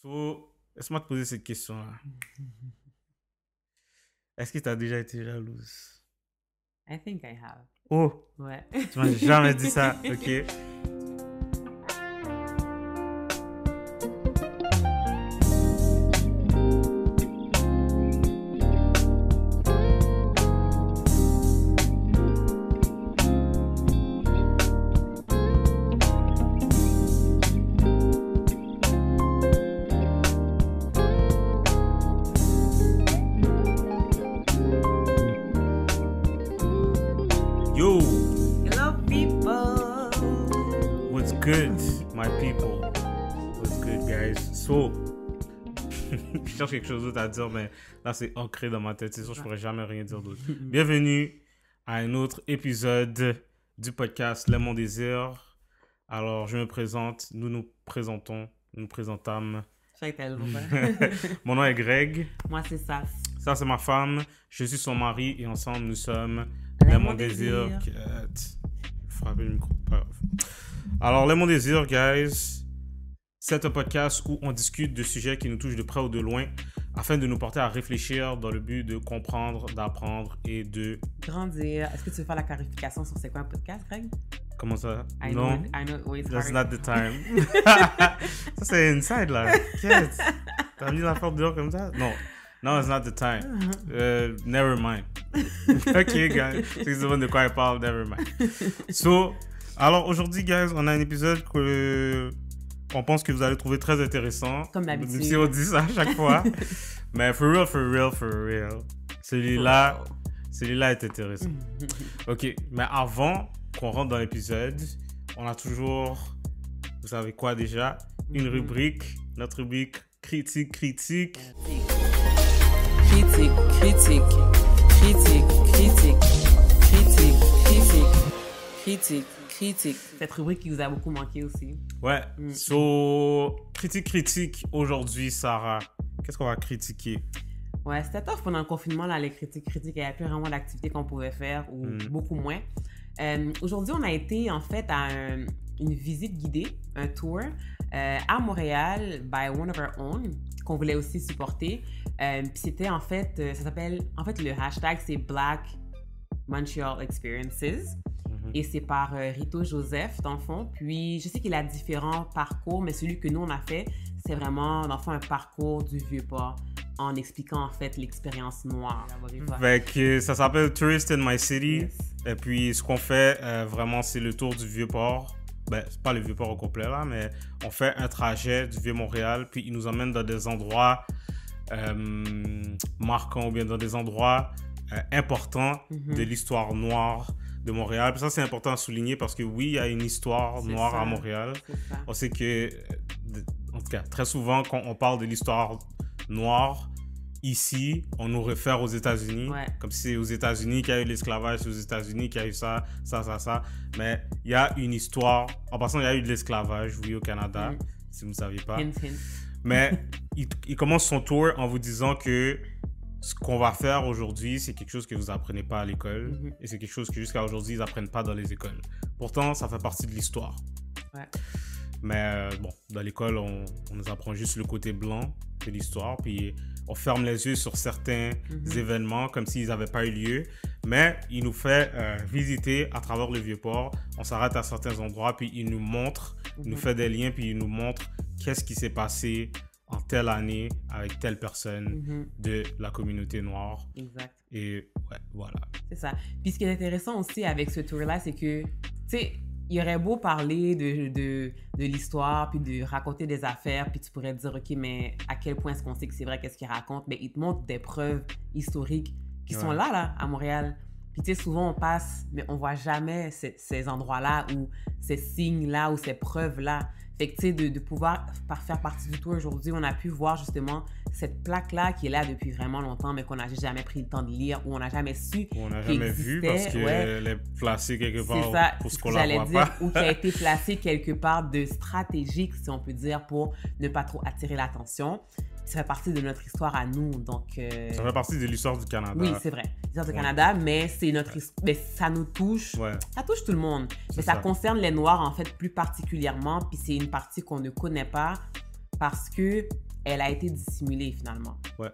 Laisse-moi te poser cette question-là. Est-ce que tu as déjà été jalouse? I think I have. Oh, Ouais. tu m'as jamais dit ça, ok? Yo, Hello, people. what's good, my people? What's good, guys? So, je cherche quelque chose d'autre à dire, mais là, c'est ancré dans ma tête. C'est sûr, je pourrais jamais rien dire d'autre. Bienvenue à un autre épisode du podcast Les Mon Désir. Alors, je me présente, nous nous présentâmes. Je sais que t'as le droit. Mon nom est Greg. Moi, c'est Sas. Ça, c'est ma femme. Je suis son mari et ensemble, nous sommes Les Les Mon Mon Désir. Désir. Frapper le micro. Pas grave. Alors, Les Mon Désir, guys, c'est un podcast où on discute de sujets qui nous touchent de près ou de loin afin de nous porter à réfléchir dans le but de comprendre, d'apprendre et de... Grandir. Est-ce que tu veux faire la clarification sur c'est quoi un podcast, Greg? Comment ça? I Non, know it's that's hard. not the time. Ça, c'est inside, là. Qu'est-ce? T'as mis la porte dehors comme ça? Non. No, it's not the time. Never mind. Ok, guys. C'est ce de quoi il parle, never mind. So, alors aujourd'hui, guys, on a un épisode qu'on pense que vous allez trouver très intéressant. Comme d'habitude. Même si on dit ça à chaque fois. Mais for real. Celui-là est intéressant. Ok, mais avant qu'on rentre dans l'épisode, on a toujours, vous savez quoi déjà, une rubrique, notre rubrique critique. Critique. Cette rubrique qui vous a beaucoup manqué aussi. Ouais, so, critique, aujourd'hui, Sarah, qu'est-ce qu'on va critiquer? Ouais, c'était tough pendant le confinement, là, les critiques. Il n'y avait plus vraiment d'activités qu'on pouvait faire, ou beaucoup moins. Aujourd'hui, on a été, en fait, à une visite guidée, un tour, à Montréal, by one of our own, qu'on voulait aussi supporter. Puis c'était, en fait, ça s'appelle, en fait, le hashtag, c'est Black Montreal Experiences. Et c'est par Rito Joseph, dans le fond. Puis, je sais qu'il a différents parcours, mais celui que nous, on a fait, c'est vraiment, dans le fond, un parcours du Vieux-Port en expliquant, en fait, l'expérience noire. Fait que ça s'appelle Tourist in My City. Yes. Et puis, ce qu'on fait, vraiment, c'est le tour du Vieux-Port. Ben, c'est pas le Vieux-Port au complet, là, mais on fait un trajet du Vieux-Montréal, puis il nous emmène dans des endroits marquants ou bien dans des endroits importants de l'histoire noire de Montréal. Puis ça, c'est important à souligner parce que oui, il y a une histoire noire à Montréal. C'est ça. On sait que, en tout cas, très souvent, quand on parle de l'histoire noire, ici, on nous réfère aux États-Unis. Ouais. Comme si c'est aux États-Unis qu'il y a eu l'esclavage, c'est aux États-Unis qu'il y a eu ça. Mais il y a une histoire. En passant, il y a eu de l'esclavage, oui, au Canada, si vous ne saviez pas. Hint. Mais il commence son tour en vous disant que ce qu'on va faire aujourd'hui, c'est quelque chose que vous apprenez pas à l'école. Et c'est quelque chose que jusqu'à aujourd'hui, ils n'apprennent pas dans les écoles. Pourtant, ça fait partie de l'histoire. Ouais. Mais bon, dans l'école, on nous apprend juste le côté blanc de l'histoire. Puis on ferme les yeux sur certains événements comme s'ils n'avaient pas eu lieu. Mais il nous fait visiter à travers le Vieux-Port. On s'arrête à certains endroits, puis il nous montre, il nous fait des liens, puis il nous montre qu'est-ce qui s'est passé en telle année avec telle personne de la communauté noire. Exact. Et ouais, voilà. C'est ça. Puis ce qui est intéressant aussi avec ce tour-là, c'est que, tu sais, il y aurait beau parler de l'histoire, puis de raconter des affaires, puis tu pourrais te dire, OK, mais à quel point est-ce qu'on sait que c'est vrai, qu'est-ce qu'il raconte? Mais il te montre des preuves historiques qui sont là, à Montréal. Puis tu sais, souvent on passe, mais on voit jamais ces endroits-là ou ces signes-là ou ces preuves-là. Fait que, tu sais, de pouvoir faire partie du tour aujourd'hui, on a pu voir justement cette plaque-là qui est là depuis vraiment longtemps, mais qu'on n'a jamais pris le temps de lire ou on n'a jamais su. On n'a jamais vu parce qu'elle est placée quelque part pour ce qu'on la voit pas. Ou qui a été placée quelque part de stratégique, si on peut dire, pour ne pas trop attirer l'attention. Ça fait partie de notre histoire à nous, donc... Ça fait partie de l'histoire du Canada. Oui, c'est vrai. L'histoire du Canada, mais c'est notre... Mais ça nous touche. Ouais. Ça touche tout le monde. Mais ça concerne les Noirs, en fait, plus particulièrement. Puis c'est une partie qu'on ne connaît pas parce que elle a été dissimulée finalement. Ouais.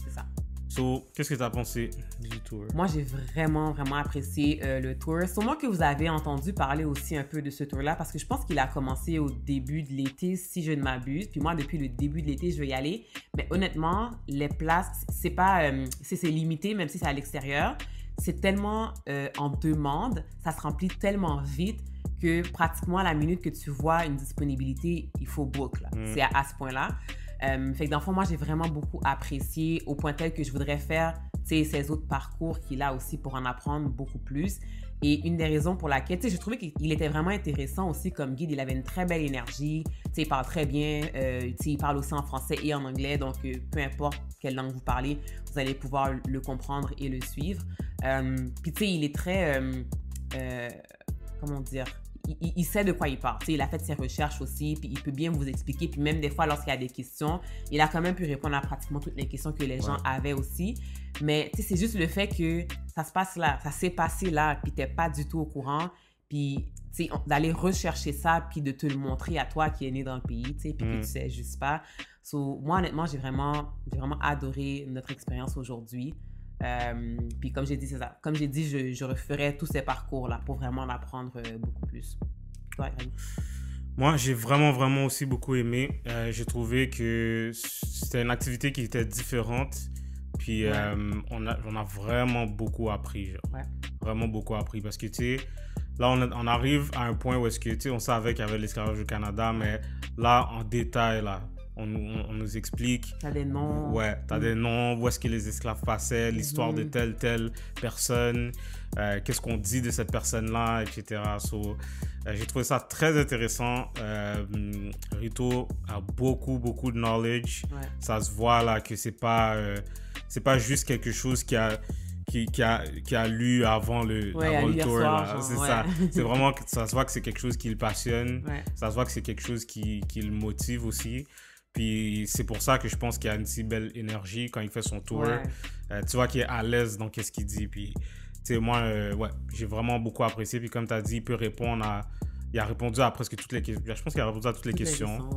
C'est ça. So, qu'est-ce que tu as pensé du tour? Moi, j'ai vraiment, vraiment apprécié le tour. Sûrement que vous avez entendu parler aussi un peu de ce tour-là parce que je pense qu'il a commencé au début de l'été, si je ne m'abuse. Puis moi, depuis le début de l'été, je vais y aller. Mais honnêtement, les places, c'est pas... c'est limité, même si c'est à l'extérieur. C'est tellement en demande, ça se remplit tellement vite que pratiquement à la minute que tu vois une disponibilité, il faut book. Là. C'est à ce point-là. Fait que dans le fond, moi, j'ai vraiment beaucoup apprécié au point tel que je voudrais faire ces autres parcours qu'il a aussi pour en apprendre beaucoup plus. Et une des raisons pour laquelle, je trouvais qu'il était vraiment intéressant aussi comme guide. Il avait une très belle énergie. Il parle très bien. Il parle aussi en français et en anglais. Donc, peu importe quelle langue vous parlez, vous allez pouvoir le comprendre et le suivre. Puis, il est très... comment dire? Il sait de quoi il parle. Il a fait ses recherches aussi, puis il peut bien vous expliquer. Puis même des fois, lorsqu'il y a des questions, il a quand même pu répondre à pratiquement toutes les questions que les gens avaient aussi. Mais c'est juste le fait que ça se passe là, ça s'est passé là, puis t'es pas du tout au courant. Puis d'aller rechercher ça, puis de te le montrer à toi qui est né dans le pays, puis que tu sais juste pas. So, moi, honnêtement, j'ai vraiment adoré notre expérience aujourd'hui. Puis comme j'ai dit, c'est ça. Comme j'ai dit, je referais tous ces parcours-là pour vraiment en apprendre beaucoup plus. Toi, Greg? Moi, j'ai vraiment aussi beaucoup aimé. J'ai trouvé que c'était une activité qui était différente. Puis on a vraiment beaucoup appris. Genre. Vraiment beaucoup appris. Parce que, tu sais, là, on arrive à un point où est-ce que, tu sais, on savait qu'il y avait l'esclavage au Canada, mais là, en détail, là, on nous explique. T'as des noms. Ouais, t'as des noms, où est-ce que les esclaves passaient, l'histoire de telle personne, qu'est-ce qu'on dit de cette personne-là, etc. So, j'ai trouvé ça très intéressant. Rito a beaucoup de knowledge. Ça se voit là que c'est pas juste quelque chose qui a lu avant le tour. Là. C'est ça. C'est vraiment, ça se voit que c'est quelque chose qui le passionne. Ça se voit que c'est quelque chose qui le motive aussi. Puis c'est pour ça que je pense qu'il y a une si belle énergie quand il fait son tour. Tu vois qu'il est à l'aise dans ce qu'il dit. Puis, tu sais, moi, j'ai vraiment beaucoup apprécié. Puis comme tu as dit, il peut répondre il a répondu à presque toutes les questions. Je pense qu'il a répondu à toutes les questions.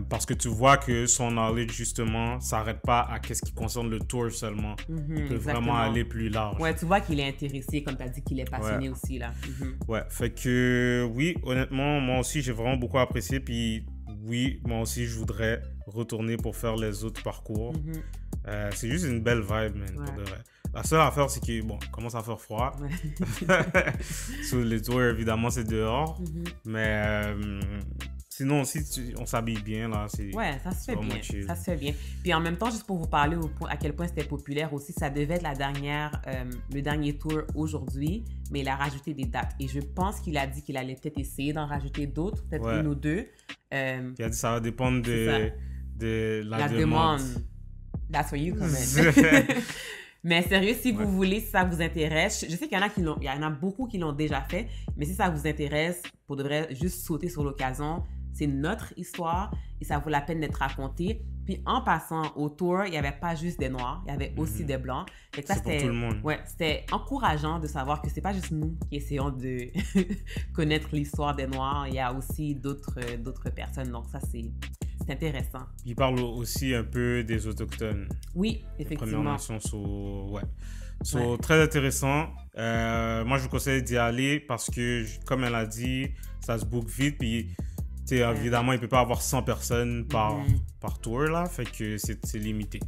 Parce que tu vois que son knowledge, justement, s'arrête pas à ce qui concerne le tour seulement. Il peut vraiment aller plus large. Ouais, tu vois qu'il est intéressé, comme tu as dit, qu'il est passionné aussi, là. Ouais, fait que, oui, honnêtement, moi aussi, j'ai vraiment beaucoup apprécié. Puis, oui, moi aussi, je voudrais retourner pour faire les autres parcours. C'est juste une belle vibe, man, pour de vrai. La seule affaire, c'est que, bon, commence à faire froid. Sur les tours, évidemment, c'est dehors. Mais sinon, aussi, on s'habille bien, là. Ouais, ça se fait bien. Chill. Ça se fait bien. Puis en même temps, juste pour vous parler à quel point c'était populaire aussi, ça devait être le dernier tour aujourd'hui, mais il a rajouté des dates. Et je pense qu'il a dit qu'il allait peut-être essayer d'en rajouter d'autres, peut-être une ou deux. Il a dit que ça va dépendre de la demande. That's where you come in. Mais sérieux, si vous voulez, si ça vous intéresse, je sais qu'il y en a beaucoup qui l'ont déjà fait, mais si ça vous intéresse, pour de vrai, juste sauter sur l'occasion, c'est notre histoire et ça vaut la peine d'être raconté. Puis en passant au tour, il n'y avait pas juste des Noirs, il y avait aussi des Blancs. C'est pour tout le monde. Ouais, c'était encourageant de savoir que c'est pas juste nous qui essayons de connaître l'histoire des Noirs, il y a aussi d'autres personnes. Donc ça, c'est intéressant. Il parle aussi un peu des Autochtones. Oui, effectivement. Première Nation, très intéressant. Moi, je vous conseille d'y aller parce que, comme elle a dit, ça se book vite. Puis, évidemment, il ne peut pas avoir 100 personnes par tour, là. Fait que c'est limité.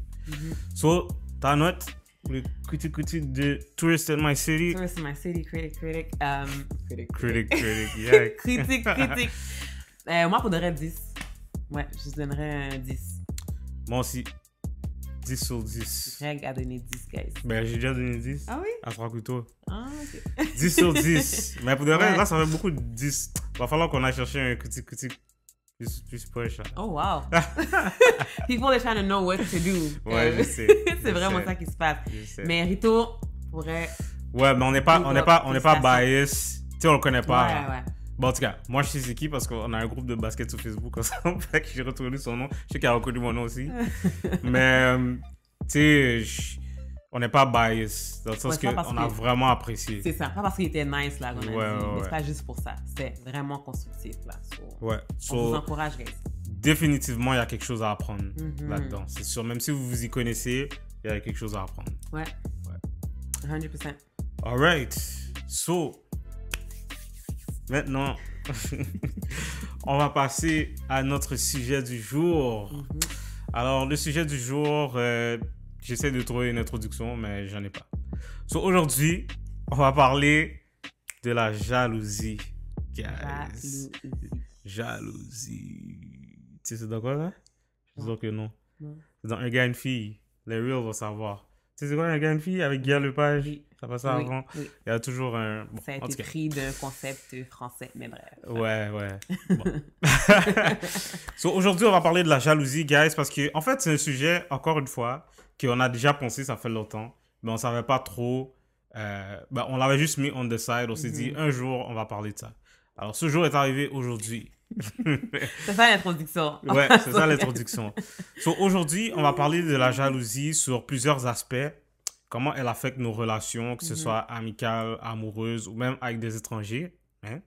So, ta note, le critique de Tourist in My City. Tourist in My City, critic. Yeah. Critique. Moi, pour de vrai, 10. Ouais, je donnerais un 10. Moi aussi. 10 sur 10. Greg a donné 10, guys. Ben, j'ai déjà donné 10. Ah oui? À 3 couteaux. Ah, ok. 10 sur 10. Mais pour de vrai, là, ça fait beaucoup de 10. Il va falloir qu'on aille chercher un critique plus proche. Oh, wow. People are trying to know what to do. Ouais, je sais. C'est vraiment ça qui se passe. Mais Rito pourrait... Ouais, mais on n'est pas bias. Tu sais, on le connaît pas. Ouais. Bon, en tout cas, moi, je sais c'est qui parce qu'on a un groupe de basket sur Facebook ensemble. Fait que j'ai retrouvé son nom. Je sais qu'il a reconnu mon nom aussi. Mais, tu sais, on n'est pas bias. Dans le sens qu'on a vraiment apprécié. C'est ça. Pas parce qu'il était nice, là, qu'on a dit. Mais c'est pas juste pour ça. C'était vraiment constructif, là. On vous encourage, guys. définitivement, il y a quelque chose à apprendre là-dedans. C'est sûr, même si vous vous y connaissez, il y a quelque chose à apprendre. Ouais. 100%. All right. So, maintenant, on va passer à notre sujet du jour. Alors, le sujet du jour, j'essaie de trouver une introduction, mais j'en ai pas. So, aujourd'hui, on va parler de la jalousie, guys. Jalousie. Tu sais, c'est dans quoi, là? Je dis que non. C'est dans Un gars et une fille. Les reals vont savoir. Tu sais, c'est quoi Un gars et une fille avec Guy Lepage? Oui. Ça passe avant. Oui. Il y a toujours un... Bon, ça a été pris d'un concept français, mais bref. Ouais. Bon. So, aujourd'hui, on va parler de la jalousie, guys, parce que, en fait, c'est un sujet, encore une fois, qu'on a déjà pensé, ça fait longtemps, mais on savait pas trop... on l'avait juste mis on the side. On s'est dit, un jour, on va parler de ça. Alors, ce jour est arrivé aujourd'hui. C'est ça l'introduction. Ouais, c'est ça l'introduction. So, aujourd'hui, on va parler de la jalousie sur plusieurs aspects. Comment elle affecte nos relations, que ce soit amicales, amoureuses ou même avec des étrangers. Hein?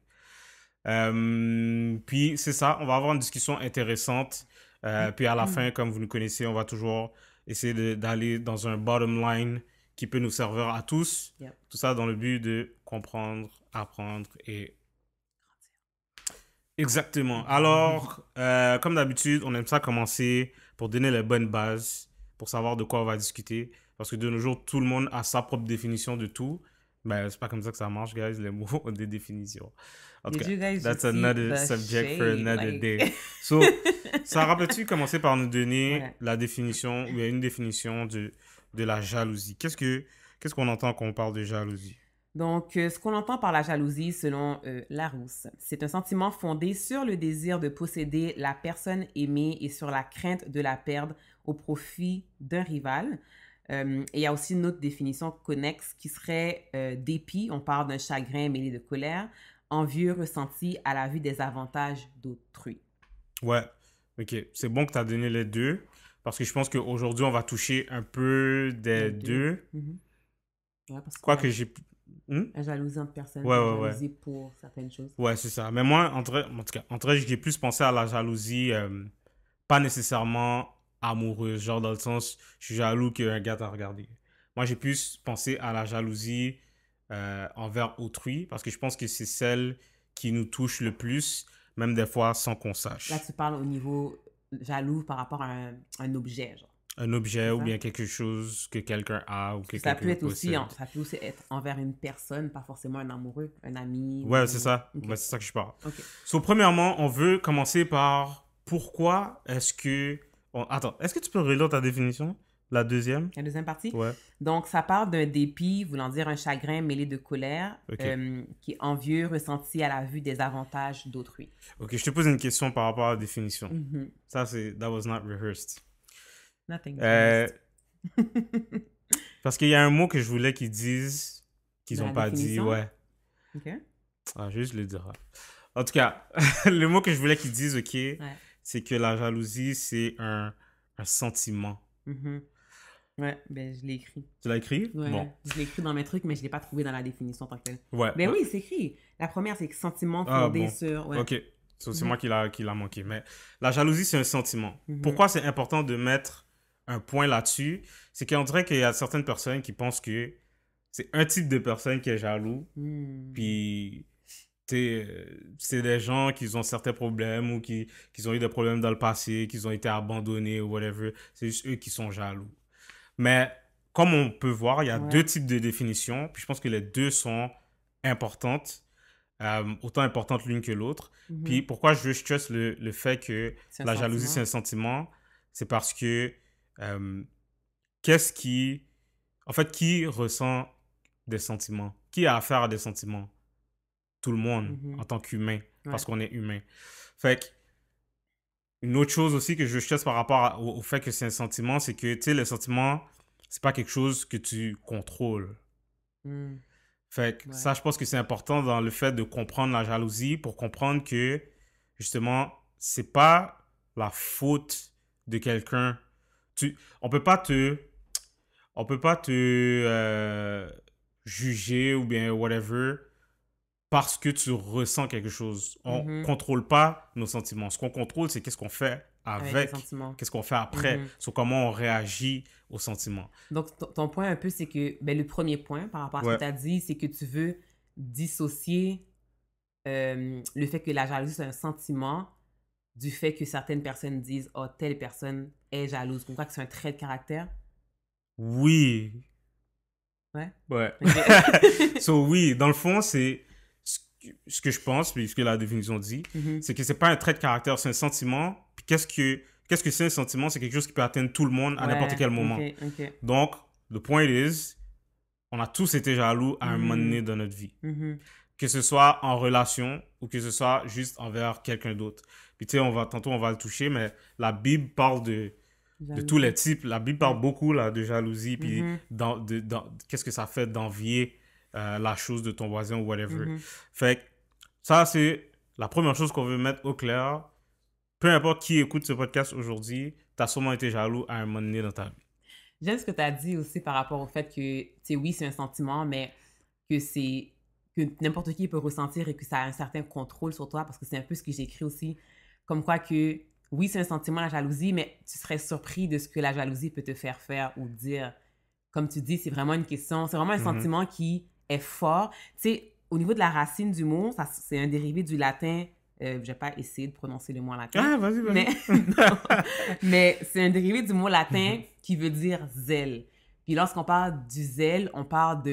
Puis, c'est ça, on va avoir une discussion intéressante. Puis, à la fin, comme vous nous connaissez, on va toujours essayer d'aller dans un bottom line qui peut nous servir à tous. Yep. Tout ça dans le but de comprendre, apprendre et... Exactement. Alors, comme d'habitude, on aime ça commencer pour donner les bonnes bases, pour savoir de quoi on va discuter. Parce que de nos jours, tout le monde a sa propre définition de tout. Mais c'est pas comme ça que ça marche, guys. Les mots ont des définitions. En tout cas, that's another subject for another day. So, Sarah, peux-tu commencer par nous donner la définition, ou une définition de la jalousie? Qu'est-ce qu'on entend quand on parle de jalousie? Donc, ce qu'on entend par la jalousie, selon Larousse, c'est un sentiment fondé sur le désir de posséder la personne aimée et sur la crainte de la perdre au profit d'un rival. Et il y a aussi une autre définition connexe qui serait dépit. On parle d'un chagrin mêlé de colère, envieux ressenti à la vue des avantages d'autrui. Ouais, ok. C'est bon que tu as donné les deux, parce que je pense qu'aujourd'hui, on va toucher un peu des deux. Ouais, parce quoi que j'ai... La jalousie entre personnes, la jalousie pour certaines choses. Ouais, c'est ça. Mais moi, en tout cas, j'ai plus pensé à la jalousie, pas nécessairement amoureuse, genre dans le sens, je suis jaloux qu'un gars t'a regardé. Moi, j'ai plus pensé à la jalousie envers autrui, parce que je pense que c'est celle qui nous touche le plus, même des fois sans qu'on sache. Là, tu parles au niveau jaloux par rapport à un objet, genre. Un objet ou bien quelque chose que quelqu'un a ou que ça quelqu'un peut être possède. Ça peut aussi être envers une personne, pas forcément un amoureux, un ami. Ouais, c'est ça. Okay. Ouais, c'est ça que je parle. Okay. So, premièrement, on veut commencer par pourquoi est-ce que... Attends, est-ce que tu peux relire ta définition? La deuxième? La deuxième partie? Ouais. Donc, ça parle d'un dépit, voulant dire un chagrin mêlé de colère, qui est envieux, ressenti à la vue des avantages d'autrui. Ok, je te pose une question par rapport à la définition. Ça, c'est... That was not rehearsed. Nothing. Parce qu'il y a un mot que je voulais qu'ils disent, qu'ils n'ont pas dit, ouais. Ok. Ah, je vais juste le dire. En tout cas, le mot que je voulais qu'ils disent, ok, c'est que la jalousie, c'est un sentiment. Ouais, ben je l'ai écrit. Tu l'as écrit? Ouais, bon. Je l'ai écrit dans mes trucs, mais je ne l'ai pas trouvé dans la définition tant que telle. Ouais. Ben oui, c'est écrit. La première, c'est sentiment fondé sur... Ouais. Ok, c'est moi qui l'a manqué. Mais la jalousie, c'est un sentiment. Pourquoi c'est important de mettre un point là-dessus? C'est qu'on dirait qu'il y a certaines personnes qui pensent que c'est un type de personne qui est jaloux. Puis, c'est des gens qui ont certains problèmes ou qui ont eu des problèmes dans le passé, qui ont été abandonnés ou whatever. C'est juste eux qui sont jaloux. Mais comme on peut voir, il y a deux types de définitions. Puis je pense que les deux sont importantes. Autant importantes l'une que l'autre. Puis pourquoi je stresse le fait que la jalousie, c'est un sentiment? C'est parce que en fait, qui ressent des sentiments? Qui a affaire à des sentiments? Tout le monde, en tant qu'humain, parce qu'on est humain. Fait que, une autre chose aussi que je stresse par rapport au fait que c'est un sentiment, c'est que, tu sais, le sentiment, c'est pas quelque chose que tu contrôles. Fait que ça, je pense que c'est important dans le fait de comprendre la jalousie pour comprendre que, justement, c'est pas la faute de quelqu'un. On peut pas te juger ou bien whatever parce que tu ressens quelque chose. On contrôle pas nos sentiments. Ce qu'on contrôle, c'est qu'est-ce qu'on fait avec qu'est-ce qu'on fait après, sur comment on réagit aux sentiments. Donc, ton point un peu, c'est que le premier point par rapport à ce que tu as dit, c'est que tu veux dissocier le fait que la jalousie, c'est un sentiment du fait que certaines personnes disent « Oh, telle personne est jalouse ». Pourquoi que c'est un trait de caractère? Oui. Ouais? Ouais. Oui, dans le fond, c'est ce que je pense, puis ce que la définition dit, c'est que c'est pas un trait de caractère, c'est un sentiment. Puis qu'est-ce que c'est un sentiment? C'est quelque chose qui peut atteindre tout le monde à n'importe quel moment. Donc, le point est, on a tous été jaloux à un moment donné dans notre vie. Que ce soit en relation ou que ce soit juste envers quelqu'un d'autre. Puis tu sais, tantôt on va le toucher, mais la Bible parle de tous les types. La Bible parle beaucoup là, de jalousie, puis qu'est-ce que ça fait d'envier la chose de ton voisin ou whatever. Fait que ça, c'est la première chose qu'on veut mettre au clair. Peu importe qui écoute ce podcast aujourd'hui, tu as sûrement été jaloux à un moment donné dans ta vie. J'aime ce que tu as dit aussi par rapport au fait que, tu sais, oui, c'est un sentiment, mais que n'importe qui peut ressentir et que ça a un certain contrôle sur toi, parce que c'est un peu ce que j'ai écrit aussi, comme quoi que, oui, c'est un sentiment, la jalousie, mais tu serais surpris de ce que la jalousie peut te faire ou dire. Comme tu dis, c'est vraiment une question, c'est vraiment un sentiment qui est fort. Tu sais, au niveau de la racine du mot, c'est un dérivé du latin. Je vais pas essayer de prononcer le mot en latin. Ah, vas-y. Mais c'est un dérivé du mot latin qui veut dire zèle. Puis lorsqu'on parle du zèle, on parle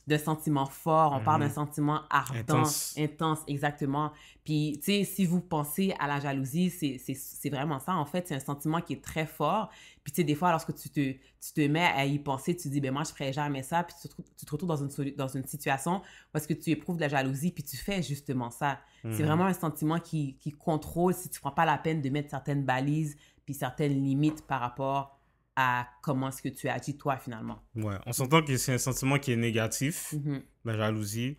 d'un sentiment fort, on parle d'un sentiment ardent, intense, exactement. Puis, tu sais, si vous pensez à la jalousie, c'est vraiment ça. En fait, c'est un sentiment qui est très fort. Puis, tu sais, des fois, lorsque tu te mets à y penser, tu te dis, ben moi, je ferais jamais ça. Puis, tu te retrouves dans une situation où est-ce que tu éprouves de la jalousie, puis tu fais justement ça. C'est vraiment un sentiment qui contrôle si tu prends pas la peine de mettre certaines balises puis certaines limites par rapport à comment est-ce que tu agis toi, finalement. Ouais, on s'entend que c'est un sentiment qui est négatif, la jalousie,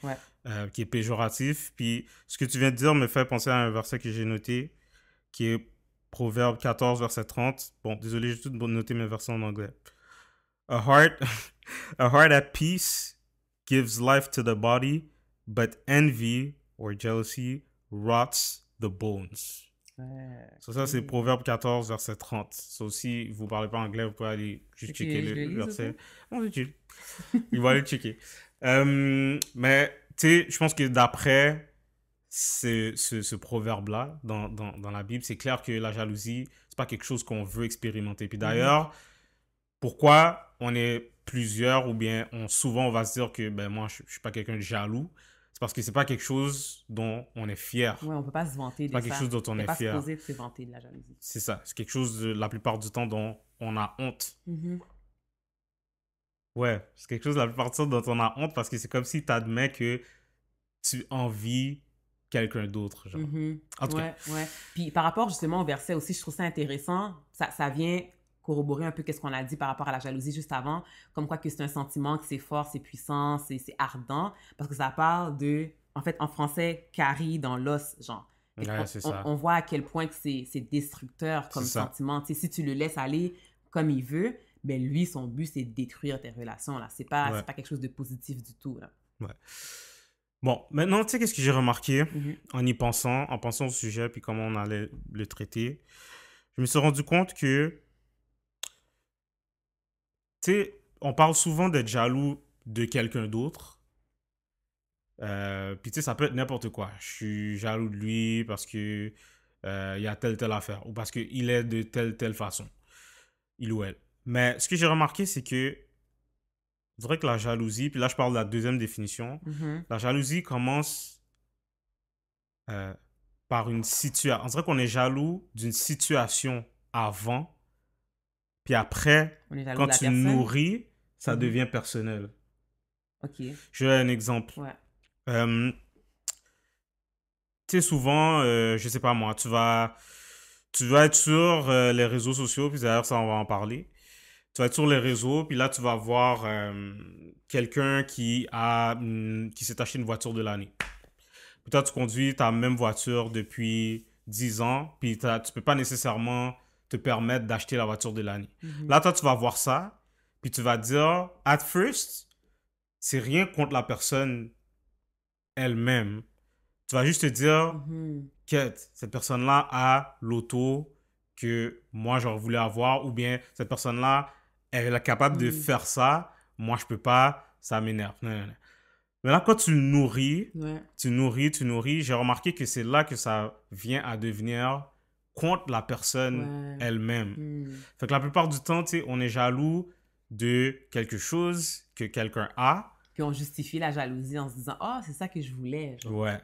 qui est péjoratif. Puis ce que tu viens de dire me fait penser à un verset que j'ai noté, qui est Proverbe 14, verset 30. Bon, désolé, j'ai tout noté mes versets en anglais. A heart at peace gives life to the body, but envy or jealousy rots the bones. Ça, c'est Proverbe 14, verset 30. Ça aussi, vous ne parlez pas anglais, vous pouvez aller juste checker le verset. On c'est chill. Il va aller checker. Mais, tu sais, je pense que d'après ce proverbe-là, dans la Bible, c'est clair que la jalousie, c'est pas quelque chose qu'on veut expérimenter. Puis d'ailleurs, pourquoi on est plusieurs ou bien souvent on va se dire que ben moi, je suis pas quelqu'un de jaloux. C'est parce que c'est pas quelque chose dont on est fier. Oui, on peut pas se vanter de ça. C'est pas quelque chose dont on est fier. On pas supposé de se vanter de la jalousie. C'est ça. C'est quelque chose, la plupart du temps, dont on a honte. Ouais, c'est quelque chose, la plupart du temps, dont on a honte parce que c'est comme si tu admets que tu envies quelqu'un d'autre, genre. En tout cas. Ouais. Puis par rapport justement au verset aussi, je trouve ça intéressant. Ça vient corroborer un peu qu'est-ce qu'on a dit par rapport à la jalousie juste avant, comme quoi que c'est un sentiment, que c'est fort, c'est puissant, c'est ardent, parce que ça parle de, en fait, en français, carie dans l'os, genre. Ouais, c'est ça. On voit à quel point que c'est destructeur comme sentiment. Tu sais, si tu le laisses aller comme il veut, ben lui, son but, c'est de détruire tes relations, là. C'est pas quelque chose de positif du tout, là. Ouais. Bon, maintenant, tu sais, qu'est-ce que j'ai remarqué en pensant au sujet, puis comment on allait le traiter? Je me suis rendu compte que tu sais, on parle souvent d'être jaloux de quelqu'un d'autre. Puis tu sais, ça peut être n'importe quoi. Je suis jaloux de lui parce que il y a telle affaire ou parce qu'il est de telle façon. Il ou elle. Mais ce que j'ai remarqué, c'est que c'est vrai que la jalousie, puis là je parle de la deuxième définition, la jalousie commence par une situation. On dirait qu'on est jaloux d'une situation avant. Puis après, quand tu nourris, ça devient personnel. OK. Je vais un exemple. Ouais. Tu sais, souvent, je sais pas moi, tu vas être sur les réseaux sociaux, puis d'ailleurs, ça, on va en parler. Tu vas être sur les réseaux, puis là, tu vas voir quelqu'un qui s'est acheté une voiture de l'année. Puis toi, tu conduis ta même voiture depuis 10 ans, puis tu peux pas nécessairement te permettre d'acheter la voiture de l'année. Là, toi, tu vas voir ça, puis tu vas dire, at first, c'est rien contre la personne elle-même. Tu vas juste te dire que cette personne-là a l'auto que moi, j'aurais voulu avoir, ou bien cette personne-là, elle est capable de faire ça, moi, je peux pas, ça m'énerve. Non, non, non. Mais là, quand tu le nourris, Ouais. tu nourris, j'ai remarqué que c'est là que ça vient à devenir contre la personne elle-même. Fait que la plupart du temps, tu sais, on est jaloux de quelque chose que quelqu'un a. Puis on justifie la jalousie en se disant « Ah, c'est ça que je voulais. » Ouais.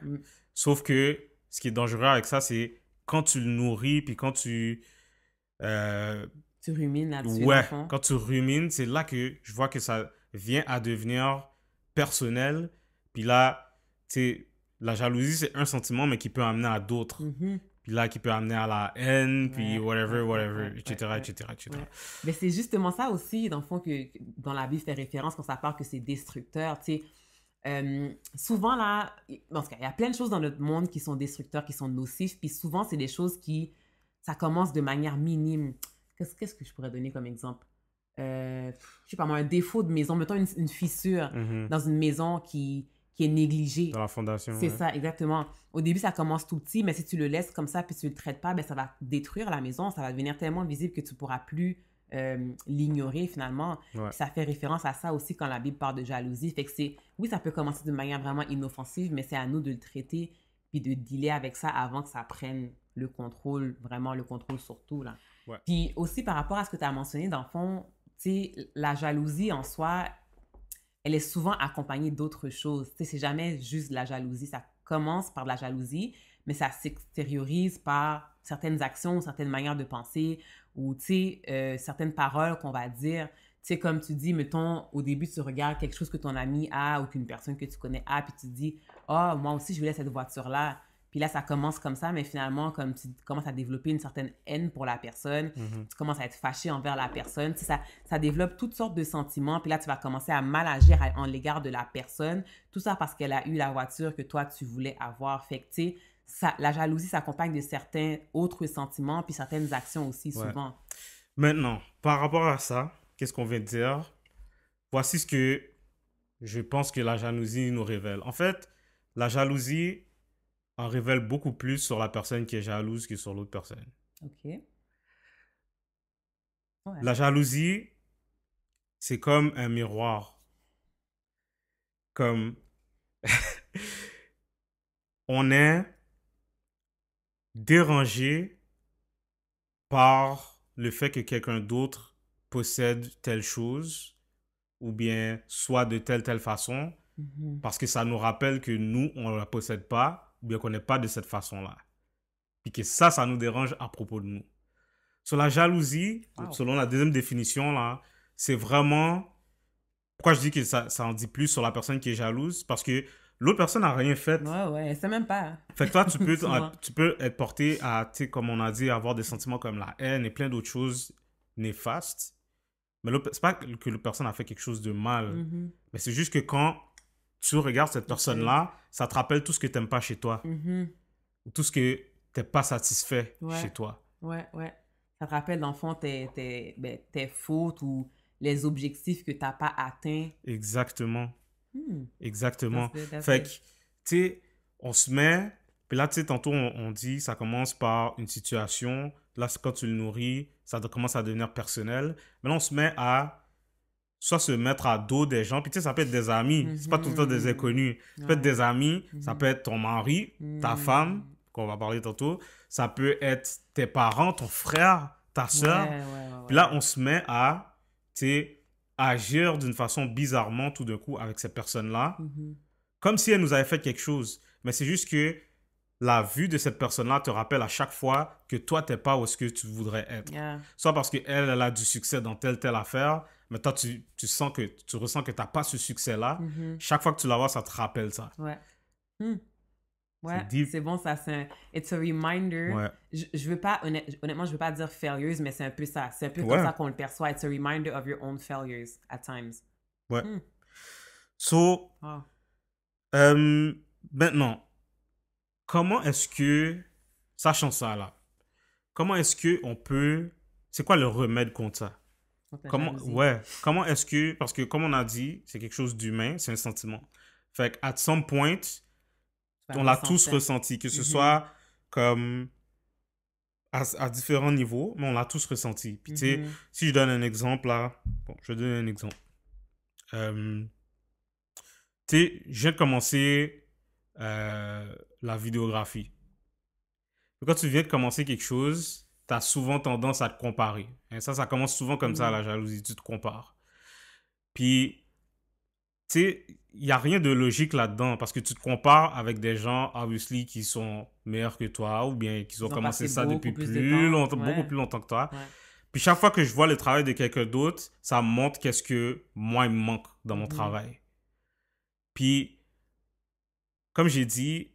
Sauf que ce qui est dangereux avec ça, c'est quand tu le nourris, puis quand tu... tu rumines là-dessus, ouais, quand tu rumines, c'est là que je vois que ça vient à devenir personnel. Puis là, tu sais, la jalousie, c'est un sentiment, mais qui peut amener à d'autres. Puis là, qui peut amener à la haine, puis whatever, etc., etc. Mais c'est justement ça aussi, dans le fond, que dans la Bible fait référence quand ça parle que c'est destructeur, tu sais. Souvent, là, en tout cas, il y a plein de choses dans notre monde qui sont destructeurs, qui sont nocifs, puis souvent, c'est des choses qui, ça commence de manière minime. Qu'est-ce que je pourrais donner comme exemple? Je sais pas moi, un défaut de maison, mettons une fissure dans une maison qui est négligée. Dans la fondation. C'est ça, exactement. Au début, ça commence tout petit, mais si tu le laisses comme ça puis tu le traites pas, ben, ça va détruire la maison, ça va devenir tellement visible que tu pourras plus l'ignorer finalement. Ça fait référence à ça aussi quand la Bible parle de jalousie. Fait que c'est, oui, ça peut commencer de manière vraiment inoffensive, mais c'est à nous de le traiter puis de dealer avec ça avant que ça prenne le contrôle, vraiment le contrôle sur tout, là. Puis aussi par rapport à ce que tu as mentionné, dans le fond, tu sais, la jalousie en soi, elle est souvent accompagnée d'autres choses. Tu sais, c'est jamais juste de la jalousie. Ça commence par de la jalousie, mais ça s'extériorise par certaines actions, certaines manières de penser ou, tu sais, certaines paroles qu'on va dire. Tu sais, comme tu dis, mettons, au début, tu regardes quelque chose que ton ami a ou qu'une personne que tu connais a, puis tu te dis « Ah, moi aussi, je voulais cette voiture-là. » Puis là, ça commence comme ça, mais finalement, comme tu commences à développer une certaine haine pour la personne, tu commences à être fâché envers la personne, tu sais, ça développe toutes sortes de sentiments, puis là, tu vas commencer à mal agir en l'égard de la personne, tout ça parce qu'elle a eu la voiture que toi, tu voulais avoir. Fait que, tu sais, la jalousie s'accompagne de certains autres sentiments, puis certaines actions aussi, souvent. Maintenant, par rapport à ça, qu'est-ce qu'on vient de dire? Voici ce que je pense que la jalousie nous révèle. En fait, la jalousie en révèle beaucoup plus sur la personne qui est jalouse que sur l'autre personne. OK. Ouais. La jalousie, c'est comme un miroir. Comme on est dérangé par le fait que quelqu'un d'autre possède telle chose ou bien soit de telle façon parce que ça nous rappelle que nous, on ne la possède pas ou bien qu'on n'est pas de cette façon-là. Puis que ça nous dérange à propos de nous. Sur la jalousie, selon la deuxième définition, là, c'est vraiment... Pourquoi je dis que ça en dit plus sur la personne qui est jalouse? Parce que l'autre personne n'a rien fait. Ouais, elle sait même pas. Fait que toi, tu peux être porté à, tu sais, comme on a dit, avoir des sentiments comme la haine et plein d'autres choses néfastes. Mais c'est pas que l'autre personne a fait quelque chose de mal. Mais c'est juste que quand tu regardes cette personne-là, ça te rappelle tout ce que tu n'aimes pas chez toi. Ou tout ce que tu n'es pas satisfait chez toi. Ouais. Ça te rappelle, dans le fond, tes fautes ou les objectifs que tu n'as pas atteints. Exactement. Exactement. Fait que, tu sais, on se met... Puis là, tu sais, tantôt, on dit, ça commence par une situation. Là, quand tu le nourris, ça commence à devenir personnel. Mais là, on se met à soit se mettre à dos des gens. Puis tu sais, ça peut être des amis. C'est pas tout le temps des inconnus. Ça peut être des amis. Ça peut être ton mari, ta femme, qu'on va parler tantôt. Ça peut être tes parents, ton frère, ta soeur. Puis là, on se met à, tu sais, agir d'une façon bizarrement tout d'un coup avec cette personne-là. Comme si elle nous avait fait quelque chose. Mais c'est juste que la vue de cette personne-là te rappelle à chaque fois que toi, tu n'es pas où est-ce que tu voudrais être. Soit parce qu'elle, elle a du succès dans telle affaire, mais toi, tu ressens que tu n'as pas ce succès-là. Chaque fois que tu la vois, ça te rappelle ça. Ouais, c'est bon, ça, it's a reminder. Je veux pas, honnêtement, je veux pas dire failures, mais c'est un peu ça. C'est un peu comme ça qu'on le perçoit. It's a reminder of your own failures at times. So, maintenant, comment est-ce que, sachant ça là, comment est-ce qu'on peut, c'est quoi le remède contre ça? Comment est-ce que, parce que comme on a dit, c'est quelque chose d'humain, c'est un sentiment. Fait qu'à some point, on l'a tous ressenti, que ce soit comme à différents niveaux, mais on l'a tous ressenti. Puis, tu sais, si je donne un exemple, là, bon, je vais donner un exemple. Tu sais, je viens de commencer la vidéographie. Quand tu viens de commencer quelque chose, tu as souvent tendance à te comparer. Et ça commence souvent comme ça, la jalousie. Tu te compares. Puis, tu sais, il n'y a rien de logique là-dedans parce que tu te compares avec des gens, obviously, qui sont meilleurs que toi ou bien qui ont commencé ça depuis plus longtemps, beaucoup plus longtemps que toi. Ouais. Puis chaque fois que je vois le travail de quelqu'un d'autre, ça me montre qu'est-ce que moi, il me manque dans mon travail. Puis, comme j'ai dit,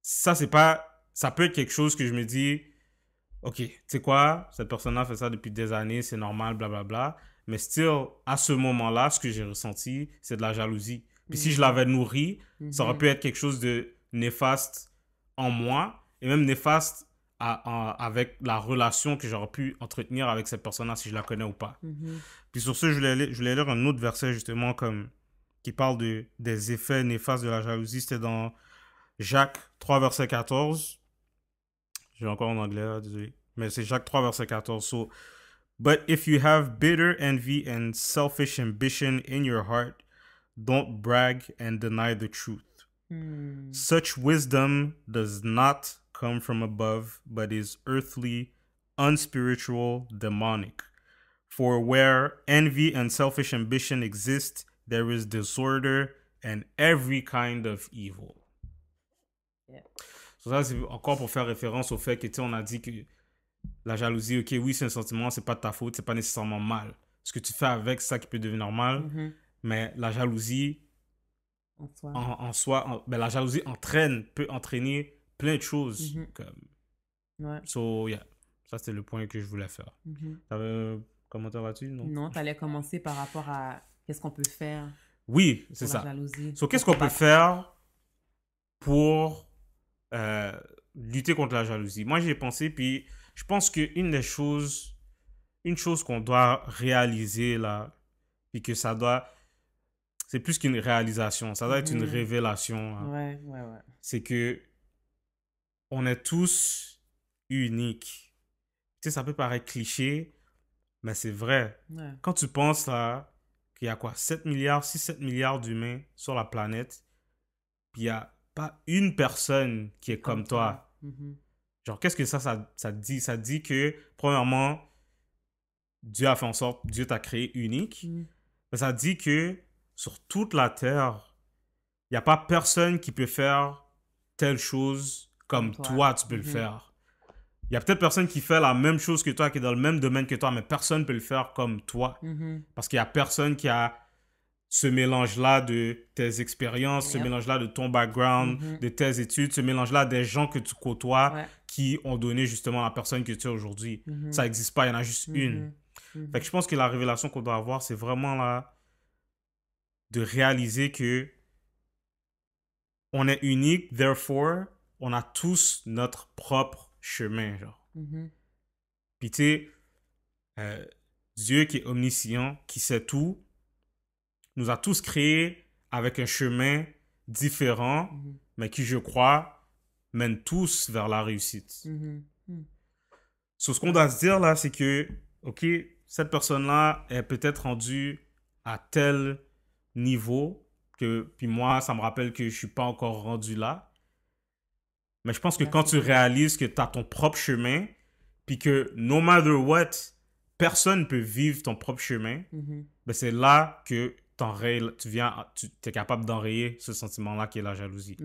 ça peut être quelque chose que je me dis, ok, tu sais quoi, cette personne-là fait ça depuis des années, c'est normal, blablabla. Mais still, à ce moment-là, ce que j'ai ressenti, c'est de la jalousie. Puis si je l'avais nourri, ça aurait pu être quelque chose de néfaste en moi et même néfaste avec la relation que j'aurais pu entretenir avec cette personne-là si je la connais ou pas. Puis sur ce, je voulais lire un autre verset justement qui parle des effets néfastes de la jalousie. C'était dans Jacques 3, verset 14. J'ai encore en anglais, là, désolé. Mais c'est Jacques 3, verset 14. So, but if you have bitter envy and selfish ambition in your heart, don't brag and deny the truth. Such wisdom does not come from above, but is earthly, unspiritual, demonic. For where envy and selfish ambition exist, there is disorder and every kind of evil. Yeah. So ça, c'est encore pour faire référence au fait que, tu sais, on a dit que la jalousie, ok, oui, c'est un sentiment, c'est pas de ta faute, c'est pas nécessairement mal. Ce que tu fais avec, c'est ça qui peut devenir normal. Mais la jalousie, en soi, la jalousie peut entraîner plein de choses. Ouais. So, yeah. Ça, c'était le point que je voulais faire. T'avais un commentaire là-dessus, non? Non, t'allais commencer par rapport à qu'est-ce qu'on peut faire. Oui, c'est ça. So, qu'est-ce qu'on peut faire pour lutter contre la jalousie? Moi, j'y ai pensé, puis je pense qu'une chose qu'on doit réaliser là, puis que ça doit, c'est plus qu'une réalisation, ça doit être une révélation. Hein. Ouais. C'est que on est tous uniques. Tu sais, ça peut paraître cliché, mais c'est vrai. Ouais. Quand tu penses là, qu'il y a quoi, 7 milliards d'humains sur la planète, puis il n'y a pas une personne qui est comme toi. Genre, qu'est-ce que ça dit? Ça dit que, premièrement, Dieu a fait en sorte, Dieu t'a créé unique. Mais ça dit que sur toute la terre, il n'y a pas personne qui peut faire telle chose comme toi tu peux le faire. Il y a peut-être personne qui fait la même chose que toi, qui est dans le même domaine que toi, mais personne ne peut le faire comme toi. Parce qu'il n'y a personne qui a ce mélange-là de tes expériences, ce mélange-là de ton background, de tes études, ce mélange-là des gens que tu côtoies qui ont donné justement la personne que tu es aujourd'hui. Ça n'existe pas, il y en a juste une. Fait que je pense que la révélation qu'on doit avoir, c'est vraiment là de réaliser que on est unique, therefore, on a tous notre propre chemin, genre. Puis tu sais, Dieu qui est omniscient, qui sait tout, nous a tous créés avec un chemin différent, mais qui, je crois, mène tous vers la réussite. So, ce qu'on doit se dire là, c'est que, ok, cette personne-là est peut-être rendue à tel niveau que, puis moi, ça me rappelle que je suis pas encore rendu là. Mais je pense que quand tu réalises que tu as ton propre chemin, puis que no matter what, personne ne peut vivre ton propre chemin, ben c'est là que tu es capable d'enrayer ce sentiment-là qui est la jalousie.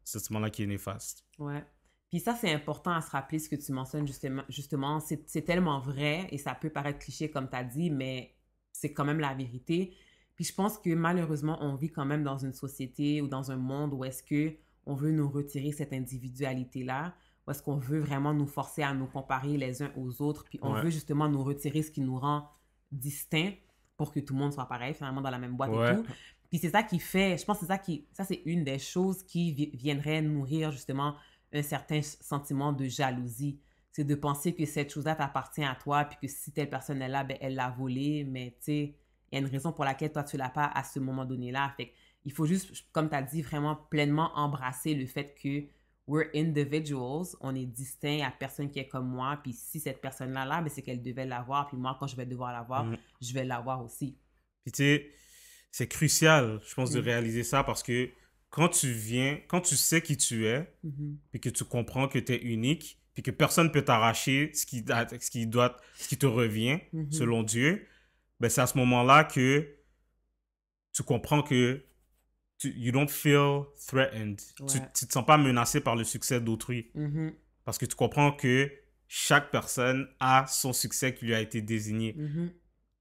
Ce sentiment-là qui est néfaste. Ouais. Puis ça, c'est important à se rappeler ce que tu mentionnes justement. C'est tellement vrai et ça peut paraître cliché comme tu as dit, mais c'est quand même la vérité. Puis je pense que malheureusement, on vit quand même dans une société ou dans un monde où est-ce qu'on veut nous retirer cette individualité-là, où est-ce qu'on veut vraiment nous forcer à nous comparer les uns aux autres, puis on veut justement nous retirer ce qui nous rend distincts pour que tout le monde soit pareil, finalement, dans la même boîte et tout. Puis c'est ça qui fait, je pense que ça c'est une des choses qui viendrait nourrir justement un certain sentiment de jalousie. C'est de penser que cette chose-là t'appartient à toi, puis que si telle personne est là, ben, elle l'a volée, mais tu sais, il y a une raison pour laquelle toi, tu l'as pas à ce moment donné-là. Fait il faut juste, comme tu as dit, vraiment pleinement embrasser le fait que we're individuals, on est distinct à personne qui est comme moi, puis si cette personne-là, là, ben, c'est qu'elle devait l'avoir, puis moi, quand je vais devoir l'avoir, je vais l'avoir aussi. Puis tu sais, c'est crucial, je pense, de réaliser ça parce que quand tu sais qui tu es, puis que tu comprends que tu es unique, puis que personne ne peut t'arracher ce qui te revient, selon Dieu, ben c'est à ce moment-là que tu comprends que you don't feel threatened. Ouais. Tu te sens pas menacé par le succès d'autrui. Parce que tu comprends que chaque personne a son succès qui lui a été désigné.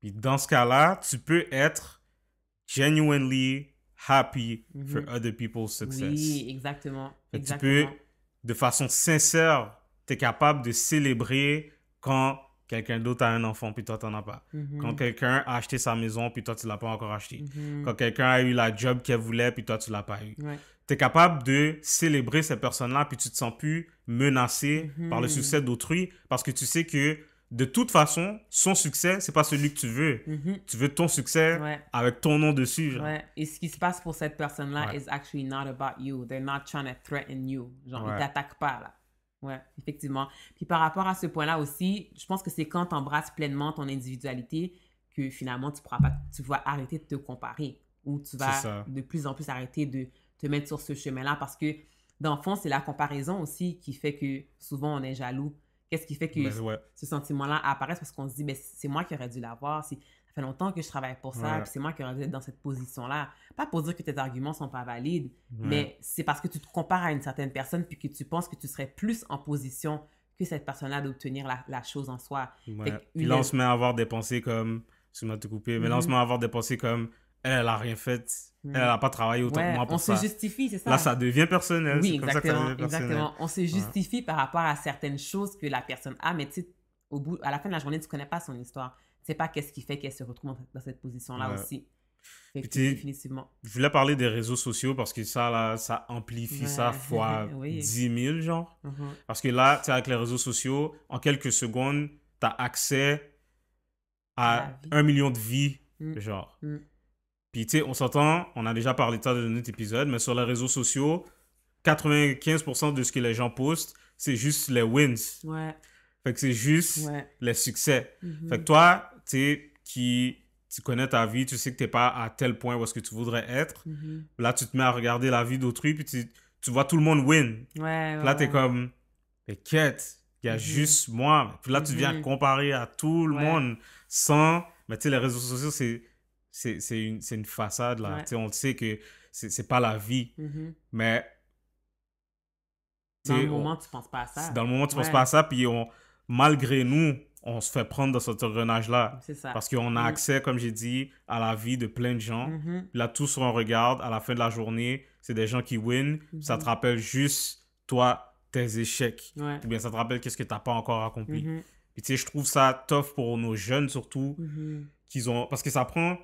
Puis dans ce cas-là, tu peux être genuinely happy for other people's success. Oui, exactement. Tu peux, de façon sincère, tu es capable de célébrer quand quelqu'un d'autre a un enfant, puis toi, tu n'en as pas. Quand quelqu'un a acheté sa maison, puis toi, tu ne l'as pas encore acheté. Quand quelqu'un a eu la job qu'elle voulait, puis toi, tu ne l'as pas eu. Ouais. Tu es capable de célébrer ces personnes-là, puis tu te sens plus menacé par le succès d'autrui, parce que tu sais que, de toute façon, son succès, c'est pas celui que tu veux. Tu veux ton succès avec ton nom dessus. Genre. Ouais. Et ce qui se passe pour cette personne-là is actually not about you. They're not trying to threaten you. Genre, ils t'attaquent pas, là. Ouais, effectivement. Puis par rapport à ce point-là aussi, je pense que c'est quand tu embrasses pleinement ton individualité que finalement tu vas arrêter de te comparer ou tu vas de plus en plus arrêter de te mettre sur ce chemin-là parce que dans le fond, c'est la comparaison aussi qui fait que souvent on est jaloux. Qu'est-ce qui fait que ce sentiment-là apparaît parce qu'on se dit, ben, c'est moi qui aurais dû l'avoir. Ça fait longtemps que je travaille pour ça, puis c'est moi qui aurais dû être dans cette position-là. Pas pour dire que tes arguments sont pas valides, mais c'est parce que tu te compares à une certaine personne puis que tu penses que tu serais plus en position que cette personne-là d'obtenir la chose en soi. Puis là, on se met à avoir des pensées comme... Excuse-moi de te couper, mais là, on se met à avoir des pensées comme... Elle a rien fait. Elle n'a pas travaillé autant que moi pour ça. On se justifie, c'est ça. Là, ça devient personnel. Oui, exactement, comme ça que ça devient personnel. Exactement. On se justifie par rapport à certaines choses que la personne a, mais tu sais, à la fin de la journée, tu ne connais pas son histoire. Tu ne sais pas qu'est-ce qui fait qu'elle se retrouve dans cette position-là aussi. Définitivement. Je voulais parler des réseaux sociaux parce que ça, là, ça amplifie ça fois 10 000, genre. Parce que là, tu sais, avec les réseaux sociaux, en quelques secondes, tu as accès à 1 million de vies, genre. Puis, tu sais, on s'entend, on a déjà parlé de ça dans notre épisode, mais sur les réseaux sociaux, 95% de ce que les gens postent, c'est juste les wins. Fait que c'est juste les succès. Fait que toi, tu sais, tu connais ta vie, tu sais que t'es pas à tel point où est-ce que tu voudrais être. Là, tu te mets à regarder la vie d'autrui, puis tu vois tout le monde win. Là, t'es comme, mais quête, il y a juste moi. Puis là, tu viens comparer à tout le monde sans... Mais tu sais, les réseaux sociaux, c'est une façade, là. Tu sais, on sait que c'est pas la vie. Mais... Dans le moment, tu penses pas à ça. Dans le moment, tu penses pas à ça, puis malgré nous, on se fait prendre dans cet engrenage-là. C'est ça. Parce qu'on a accès, comme j'ai dit, à la vie de plein de gens. Là, tout ce qu'on regarde, à la fin de la journée, c'est des gens qui win. Ça te rappelle juste, toi, tes échecs. Ou bien ça te rappelle qu'est-ce que tu n'as pas encore accompli. Puis, tu sais, je trouve ça tough pour nos jeunes, surtout, parce que ça prend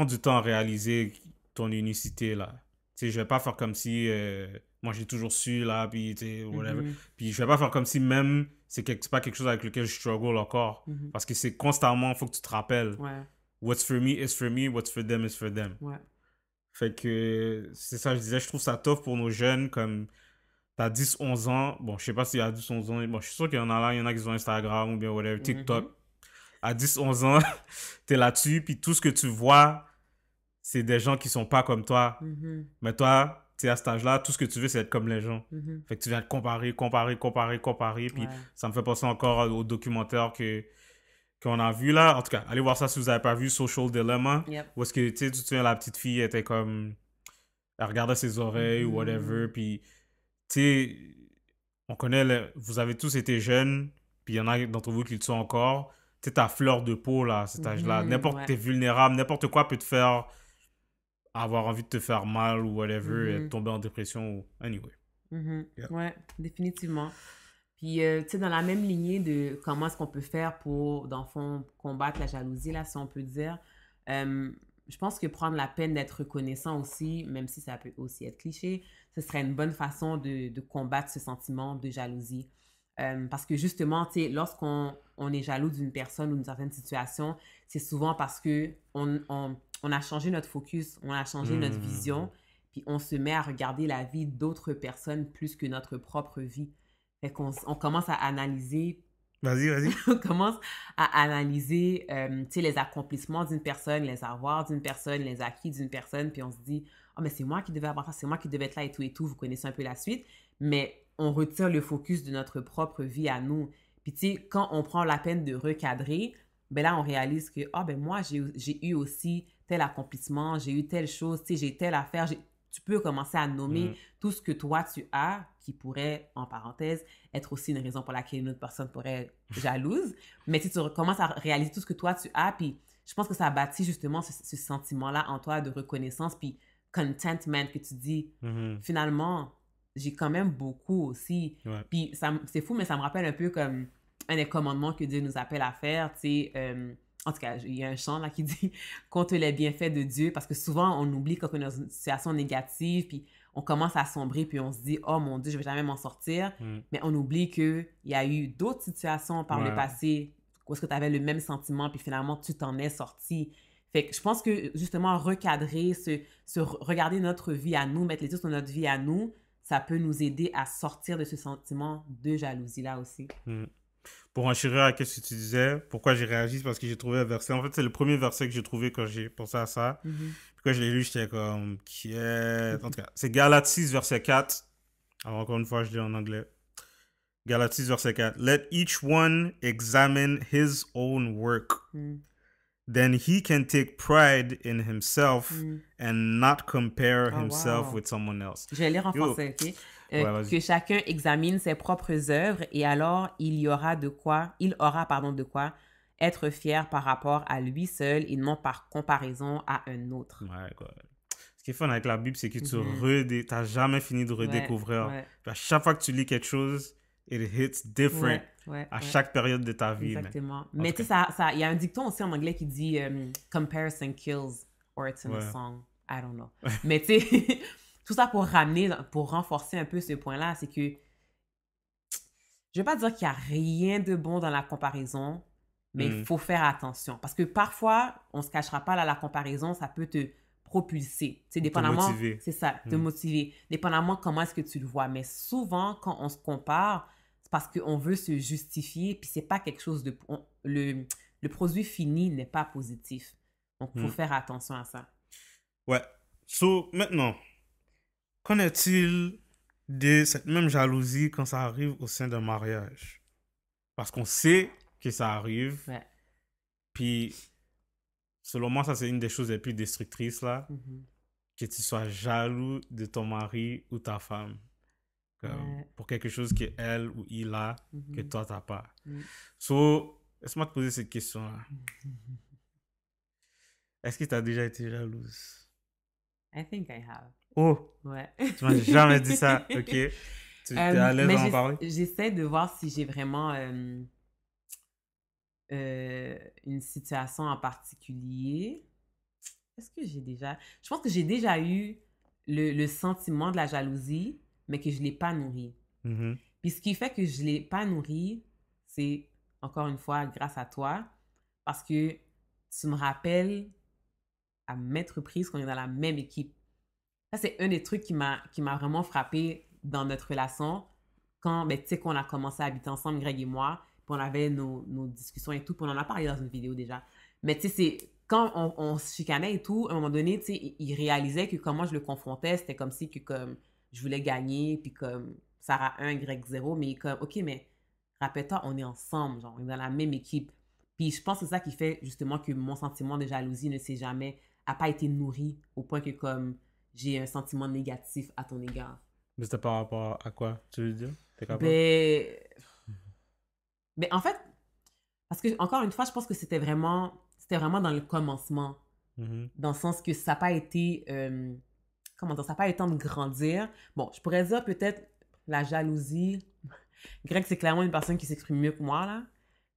du temps à réaliser ton unicité, là. Tu sais, je vais pas faire comme si... moi, j'ai toujours su, là, puis, tu sais, whatever. Puis, je vais pas faire comme si même c'est pas quelque chose avec lequel je struggle encore. Parce que c'est constamment, il faut que tu te rappelles. What's for me is for me, what's for them is for them. Fait que, c'est ça, je disais, je trouve ça tough pour nos jeunes, comme, t'as 10, 11 ans. Bon, je sais pas s'il y a 10, 11 ans. Bon, je suis sûr qu'il y en a là, il y en a qui ont Instagram ou bien whatever, TikTok. À 10, 11 ans, t'es là-dessus, puis tout ce que tu vois, c'est des gens qui sont pas comme toi. Mais toi, tu sais, à cet âge-là, tout ce que tu veux, c'est être comme les gens. Fait que tu viens te comparer. Puis ça me fait penser encore au documentaire qu'on a vu là. En tout cas, allez voir ça si vous n'avez pas vu, Social Dilemma. Où est-ce que, tu sais, tu te souviens, la petite fille était comme... Elle regardait ses oreilles ou whatever. Puis, tu sais, on connaît... Vous avez tous été jeunes. Puis il y en a d'entre vous qui le sont encore. Tu sais, ta fleur de peau, là, à cet âge-là. T'es vulnérable. N'importe quoi peut te faire... avoir envie de te faire mal ou whatever, et tomber en dépression ou... Anyway. Ouais, définitivement. Puis, tu sais, dans la même lignée de comment est-ce qu'on peut faire pour, dans le fond, combattre la jalousie, là, si on peut dire, je pense que prendre la peine d'être reconnaissant aussi, même si ça peut aussi être cliché, ce serait une bonne façon de combattre ce sentiment de jalousie. Parce que justement, tu sais, lorsqu'on est jaloux d'une personne ou d'une certaine situation, c'est souvent parce que on a changé notre focus, on a changé notre vision, puis on se met à regarder la vie d'autres personnes plus que notre propre vie. Fait qu'on on commence à analyser Vas-y. on commence à analyser tu sais, les accomplissements d'une personne, les avoirs d'une personne, les acquis d'une personne, puis on se dit « Ah, mais c'est moi qui devais avoir ça, c'est moi qui devais être là et tout, vous connaissez un peu la suite. » Mais on retire le focus de notre propre vie à nous. Puis tu sais, quand on prend la peine de recadrer, ben là, on réalise que « Ah, ben moi, j'ai eu aussi tel accomplissement, j'ai eu telle chose, tu sais, j'ai telle affaire, tu peux commencer à nommer tout ce que toi, tu as, qui pourrait, en parenthèse, être aussi une raison pour laquelle une autre personne pourrait être jalouse. Mais tu commences à réaliser tout ce que toi, tu as, puis je pense que ça bâtit justement ce sentiment-là en toi de reconnaissance, puis contentment, que tu dis, finalement, j'ai quand même beaucoup aussi. Ouais. Puis c'est fou, mais ça me rappelle un peu comme un des commandements que Dieu nous appelle à faire, tu sais... En tout cas, il y a un chant là qui dit « Compte les bienfaits de Dieu » parce que souvent, on oublie quand on est dans une situation négative, puis on commence à sombrer, puis on se dit « Oh mon Dieu, je vais jamais m'en sortir. » Mais on oublie qu'il y a eu d'autres situations par le passé où est-ce que tu avais le même sentiment, puis finalement, tu t'en es sorti. Fait que je pense que justement, recadrer, regarder notre vie à nous, mettre les yeux sur notre vie à nous, ça peut nous aider à sortir de ce sentiment de jalousie-là aussi. Pour enchérir à ce que tu disais, pourquoi j'ai réagi, c'est parce que j'ai trouvé un verset. En fait, c'est le premier verset que j'ai trouvé quand j'ai pensé à ça. Puis quand je l'ai lu, j'étais comme, quiet. En tout cas, c'est Galates 6, verset 4. Alors, encore une fois, je lis en anglais. Galates 6, verset 4. Let each one examine his own work. Then he can take pride in himself and not compare himself with someone else. Je vais lire en français, OK? Que chacun examine ses propres œuvres et alors il aura de quoi être fier par rapport à lui seul et non par comparaison à un autre. Ouais, quoi. Ce qui est fun avec la Bible, c'est que tu n'as jamais fini de redécouvrir. Puis à chaque fois que tu lis quelque chose, it hits different à chaque période de ta vie. Exactement. Mais tu sais, il y a un dicton aussi en anglais qui dit comparison kills or it's in a song. I don't know. Mais tu sais, tout ça pour renforcer un peu ce point-là, c'est que je ne vais pas dire qu'il n'y a rien de bon dans la comparaison, mais il faut faire attention. Parce que parfois, on ne se cachera pas, là, la comparaison, ça peut te propulser. Tu sais, dépendamment, c'est ça, te motiver. Dépendamment comment est-ce que tu le vois. Mais souvent, quand on se compare, c'est parce qu'on veut se justifier, puis c'est pas quelque chose de... le produit fini n'est pas positif. Donc, il faut faire attention à ça. Ouais. So, maintenant, qu'en est-il de cette même jalousie quand ça arrive au sein d'un mariage? Parce qu'on sait que ça arrive. Ouais. Puis, selon moi, ça, c'est une des choses les plus destructrices, là. Que tu sois jaloux de ton mari ou ta femme. Pour quelque chose qu'elle ou il a, que toi, t'as pas. So, laisse-moi te poser cette question-là. Est-ce que tu as déjà été jalouse? I think I have. Oh! Ouais. Tu m'as jamais dit ça, ok? Tu es à l'aise d'en parler? J'essaie de voir si j'ai vraiment une situation en particulier. Est-ce que j'ai déjà... Je pense que j'ai déjà eu le sentiment de la jalousie, mais que je ne l'ai pas nourri. Puis ce qui fait que je ne l'ai pas nourri, c'est, encore une fois, grâce à toi, parce que tu me rappelles à maintes reprises qu'on est dans la même équipe. Ça, c'est un des trucs qui m'a vraiment frappé dans notre relation quand, tu sais, qu'on a commencé à habiter ensemble, Greg et moi, puis on avait nos discussions et tout, puis on en a parlé dans une vidéo déjà. Mais tu sais, c'est quand on se chicanait et tout, à un moment donné, tu sais, il réalisait que comment je le confrontais, c'était comme si que comme je voulais gagner, puis comme Sarah 1, Greg 0, mais comme, OK, mais rappelle-toi, on est ensemble, genre, on est dans la même équipe. Puis je pense que c'est ça qui fait justement que mon sentiment de jalousie n'a pas été nourri au point que comme j'ai un sentiment négatif à ton égard. Mais c'était par rapport à quoi, tu veux dire? Ben, en fait, parce que, encore une fois, je pense que c'était vraiment dans le commencement. Dans le sens que ça n'a pas été... ça n'a pas eu le temps de grandir. Bon, je pourrais dire peut-être la jalousie. Greg, c'est clairement une personne qui s'exprime mieux que moi, là.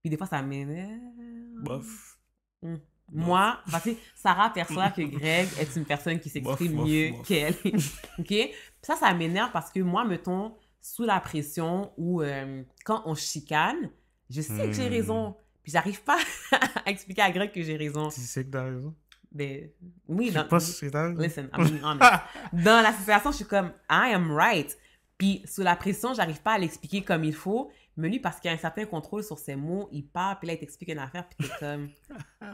Puis des fois, ça m'énerve. Bof. Moi, parce que Sarah perçoit que Greg est une personne qui s'exprime mieux qu'elle. OK? Ça m'énerve parce que moi, mettons, sous la pression ou quand on chicane, je sais que j'ai raison. Puis j'arrive pas à expliquer à Greg que j'ai raison. Tu sais que t'as raison? Ben, oui, Je sais pas ce que t'as dit. listen, I'm being honest. Dans la situation, je suis comme, I am right. Puis, sous la pression, j'arrive pas à l'expliquer comme il faut. Mais lui, parce qu'il a un certain contrôle sur ses mots, il parle, puis là, il t'explique une affaire, puis t'es comme,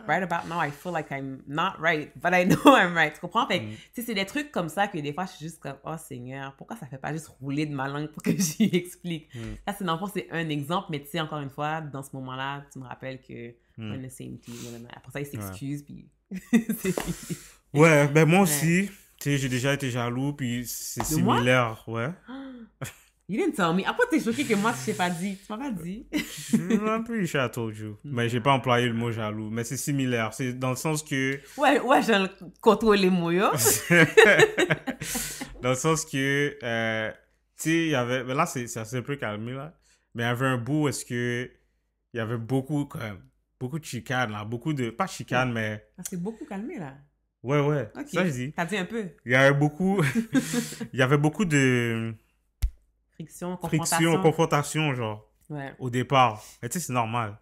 right about now, I feel like I'm not right, but I know I'm right. Tu comprends? Fait que, tu sais, c'est des trucs comme ça que des fois, je suis juste comme, oh Seigneur, pourquoi ça fait pas juste rouler de ma langue pour que j'y explique? Ça, c'est dans le fond, c'est un exemple, mais tu sais, encore une fois, dans ce moment-là, tu me rappelles que on est the same team. Après ça, il s'excuse, puis c'est fini. Ouais, ben moi aussi, tu sais, j'ai déjà été jaloux, puis c'est similaire, ouais. You didn't tell me. Après, t'es choqué que moi, je t'ai pas dit. Tu m'as pas dit. I'm pretty sure I told you. Mais j'ai pas employé le mot jaloux. Mais c'est similaire. C'est dans le sens que... Ouais, je contrôle les mots, yo. Dans le sens que, tu sais, il y avait... Mais là, c'est assez un peu calmé, là. Mais il y avait un bout où est-ce que... Il y avait beaucoup, quand même, beaucoup de chicanes, là. Beaucoup de... Pas chicanes, mais... Ah, c'est beaucoup calmé, là. Ouais. Ok. Ça, je dis. T'as dit un peu. Il y avait beaucoup... Il y avait beaucoup de... Friction, confrontation, genre. Ouais. Au départ. Mais tu sais, c'est normal.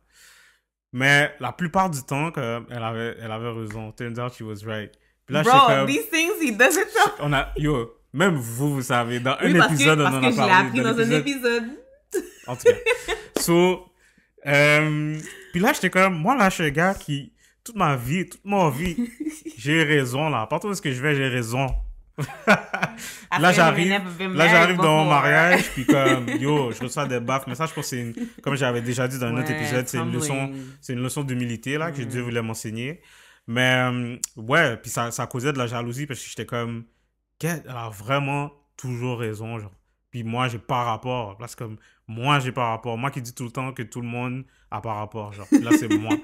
Mais la plupart du temps, quand elle avait raison. Turns out she was right. Puis là, Bro, these things, he does it so... Yo, même vous savez, dans oui, un épisode, on en a parlé. Parce que je l'ai appris dans un épisode. En tout cas. So, puis là, j'étais comme, moi, là, je suis un gars qui, toute ma vie, j'ai raison, là. Partout où est-ce que je vais, j'ai raison. Là, j'arrive dans mon mariage, puis comme, yo, je reçois des baffes. Mais ça, je pense que comme j'avais déjà dit dans un autre épisode, c'est une leçon d'humilité, là, que Dieu voulait m'enseigner. Mais, ouais, puis ça causait de la jalousie, parce que j'étais comme, elle a vraiment toujours raison, genre. Puis moi, j'ai pas rapport. Là, c'est comme, moi, j'ai pas rapport. Moi qui dis tout le temps que tout le monde a pas rapport, genre. Là, c'est moi.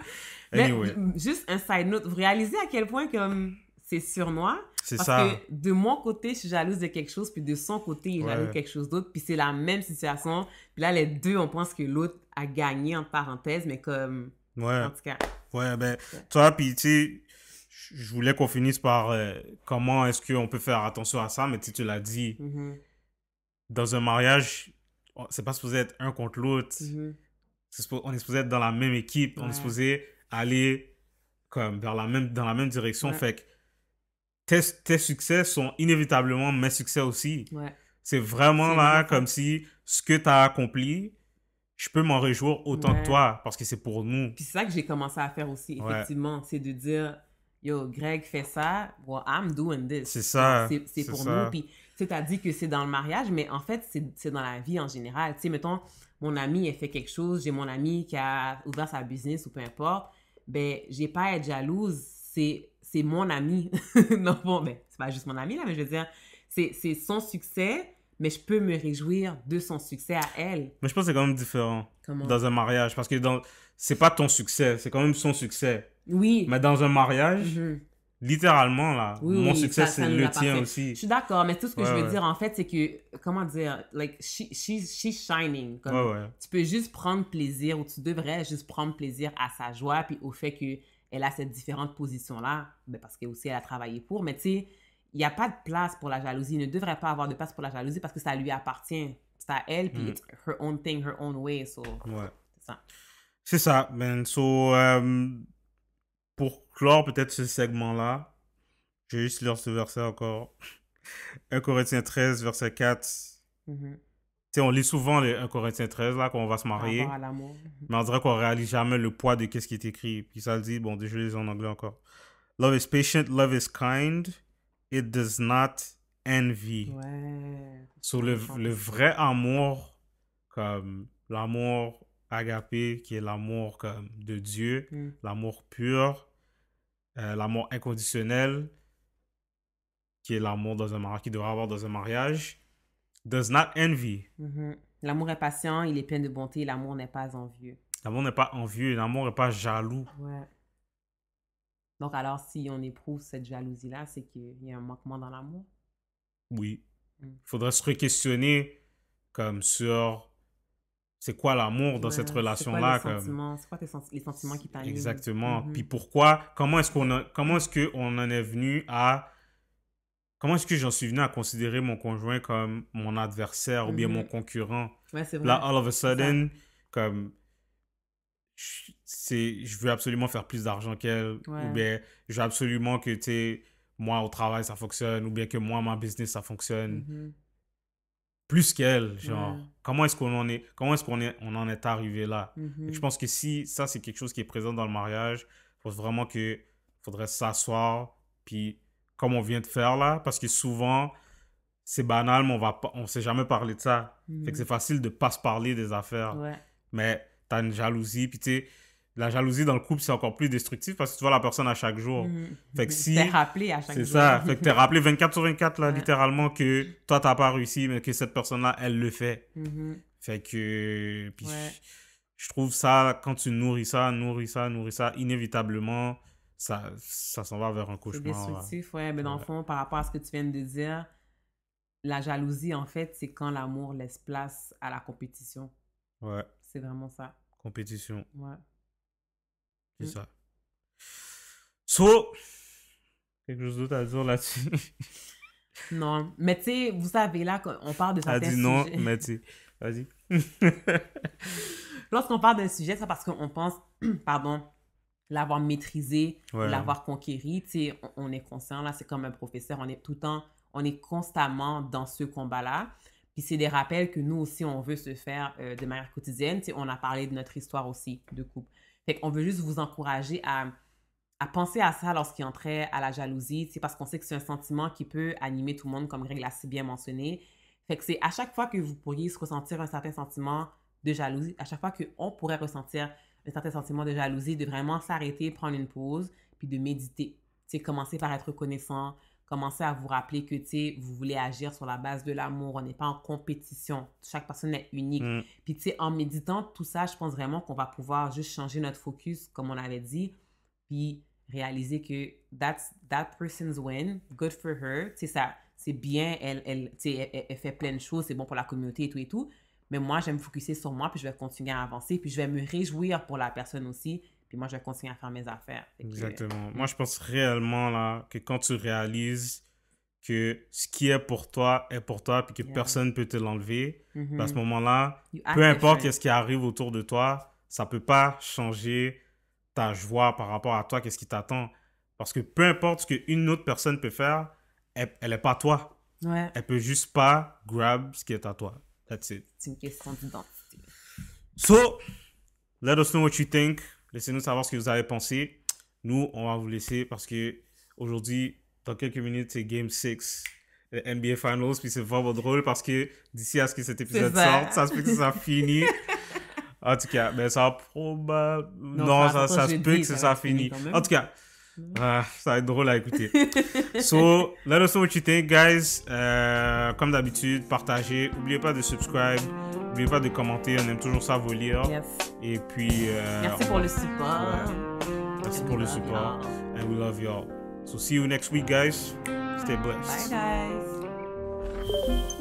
Anyway. Mais, juste un side note, vous réalisez à quel point, comme, c'est surnois? C'est parce ça. Parce que de mon côté, je suis jalouse de quelque chose, puis de son côté, il est jaloux de quelque chose d'autre, puis c'est la même situation. Puis là, les deux, on pense que l'autre a gagné, entre parenthèses, mais comme... Ouais. En tout cas. Ouais, ben, toi, puis tu sais, je voulais qu'on finisse par comment est-ce qu'on peut faire attention à ça, mais tu l'as dit. Dans un mariage, c'est pas supposé être un contre l'autre. On est supposé être dans la même équipe. On est supposé aller comme dans la même direction. Fait que tes succès sont inévitablement mes succès aussi. C'est vraiment là comme si ce que tu as accompli, je peux m'en réjouir autant que toi parce que c'est pour nous. Puis c'est ça que j'ai commencé à faire aussi, effectivement. C'est de dire, yo, Greg fait ça, well, I'm doing this. C'est ça. C'est pour nous. Puis tu as dit que c'est dans le mariage, mais en fait, c'est dans la vie en général. Tu sais, mettons, mon ami, elle fait quelque chose, j'ai mon ami qui a ouvert sa business ou peu importe, ben, j'ai pas à être jalouse, c'est mon ami. Non, bon, ben, c'est pas juste mon ami, là, mais je veux dire, c'est son succès, mais je peux me réjouir de son succès à elle. Mais je pense que c'est quand même différent Comment? Dans un mariage, parce que c'est pas ton succès, c'est quand même son succès. Oui. Mais dans un mariage, littéralement, là, mon succès, c'est le tien aussi. Je suis d'accord, mais tout ce que je veux dire, en fait, c'est que, comment dire, like, she's shining. Comme, tu peux juste prendre plaisir, ou tu devrais juste prendre plaisir à sa joie, puis au fait qu'elle a cette différente position-là, ben parce qu'elle aussi, elle a travaillé pour, mais tu sais, il n'y a pas de place pour la jalousie. Il ne devrait pas avoir de place pour la jalousie parce que ça lui appartient. C'est à elle, puis it's her own thing, her own way, so... C'est ça. C'est ça, man. So, pour clore peut-être ce segment-là, je vais juste lire ce verset encore. 1 Corinthiens 13, verset 4. Tu sais, on lit souvent les 1 Corinthiens 13, là, quand on va se marier. Par rapport à l'amour. Mais on dirait qu'on réalise jamais le poids de ce qui est écrit. Puis ça le dit, bon, je lis en anglais encore. Love is patient, love is kind, it does not envy. So, le vrai amour, comme l'amour agapé, qui est l'amour comme de Dieu, l'amour pur, l'amour inconditionnel, qui est l'amour dans un mariage, qui devrait avoir dans un mariage, does not envy. L'amour est patient, il est plein de bonté, l'amour n'est pas envieux. L'amour n'est pas envieux, l'amour n'est pas jaloux. Donc alors, si on éprouve cette jalousie-là, c'est qu'il y a un manquement dans l'amour? Oui. Il faudrait se re-questionner comme sur c'est quoi l'amour dans cette relation-là. C'est quoi les sentiments qui t'animent? Exactement. Puis pourquoi, comment est-ce qu'on en est venu à... Comment est-ce que j'en suis venu à considérer mon conjoint comme mon adversaire ou bien mon concurrent? Ouais, c'est vrai. Là, all of a sudden, comme... je veux absolument faire plus d'argent qu'elle, ou bien je veux absolument que, tu sais, moi, au travail, ça fonctionne, ou bien que moi, ma business, ça fonctionne plus qu'elle, genre. Comment est-ce qu'on en est arrivé là? Et je pense que si ça, c'est quelque chose qui est présent dans le mariage, faudrait s'asseoir, puis comme on vient de faire là, parce que souvent, c'est banal, mais on s'est jamais parlé de ça. Fait que c'est facile de pas se parler des affaires. Mais t'as une jalousie, puis tu sais, la jalousie dans le couple, c'est encore plus destructif parce que tu vois la personne à chaque jour. Fait que si... T'es rappelé à chaque jour. C'est ça. Fait que t'es rappelé 24/24, là, littéralement, que toi, t'as pas réussi, mais que cette personne-là, elle le fait. Fait que... Puis je trouve ça, quand tu nourris ça, inévitablement, ça s'en va vers un cauchemar. C'est destructif, mais dans le fond, par rapport à ce que tu viens de dire, la jalousie, en fait, c'est quand l'amour laisse place à la compétition. C'est vraiment ça. Compétition. C'est ça. Quelque chose d'autre à dire là-dessus? Non. Mais tu sais, vous savez, là, on parle de certains sujets. Non, mais tu sais, vas-y. Lorsqu'on parle d'un sujet, c'est parce qu'on pense, l'avoir maîtrisé, l'avoir conquéri. Tu sais, on est conscient, là, c'est comme un professeur, on est tout le temps, on est constamment dans ce combat-là. Puis c'est des rappels que nous aussi, on veut se faire de manière quotidienne. Tu sais, on a parlé de notre histoire aussi de couple. Fait qu'on veut juste vous encourager à penser à ça lorsqu'il entrait à la jalousie, tu sais, parce qu'on sait que c'est un sentiment qui peut animer tout le monde, comme Greg l'a si bien mentionné. Fait que c'est à chaque fois que vous pourriez ressentir un certain sentiment de jalousie, à chaque fois qu'on pourrait ressentir un certain sentiment de jalousie, de vraiment s'arrêter, prendre une pause, puis de méditer. Tu sais, commencer par être reconnaissant, commencer à vous rappeler que, tu sais, vous voulez agir sur la base de l'amour. On n'est pas en compétition. Chaque personne est unique. Puis, tu sais, en méditant tout ça, je pense vraiment qu'on va pouvoir juste changer notre focus, comme on avait dit, puis réaliser que that person's win, good for her. Tu sais, ça, c'est bien, tu sais, elle fait plein de choses, c'est bon pour la communauté et tout. Mais moi, je vais me focuser sur moi, puis je vais continuer à avancer, puis je vais me réjouir pour la personne aussi. Puis moi, je vais continuer à faire mes affaires. Exactement. Moi, je pense réellement là que quand tu réalises que ce qui est pour toi, puis que personne ne peut te l'enlever, à ce moment-là, peu importe ce qui arrive autour de toi, ça ne peut pas changer ta joie par rapport à toi, qu'est-ce qui t'attend. Parce que peu importe ce qu'une autre personne peut faire, elle n'est pas toi. Elle peut juste pas grab ce qui est à toi. That's it. C'est une question d'identité. So, let us know what you think. Laissez-nous savoir ce que vous avez pensé. Nous, on va vous laisser parce que aujourd'hui, dans quelques minutes, c'est Game 6, le NBA Finals. Puis c'est vraiment drôle parce que d'ici à ce que cet épisode sorte, ça se peut que ça finit. En tout cas, ben ça va probablement... Non, ça se peut que ça finit. En tout cas, ça va être drôle à écouter. So, let us know what you think, guys. Comme d'habitude, partagez. N'oubliez pas de subscribe. N'oubliez pas de commenter. On aime toujours ça vous lire. Et puis... merci pour le support. Merci pour le support. And we love y'all. So, see you next week, guys. Stay blessed. Bye, guys.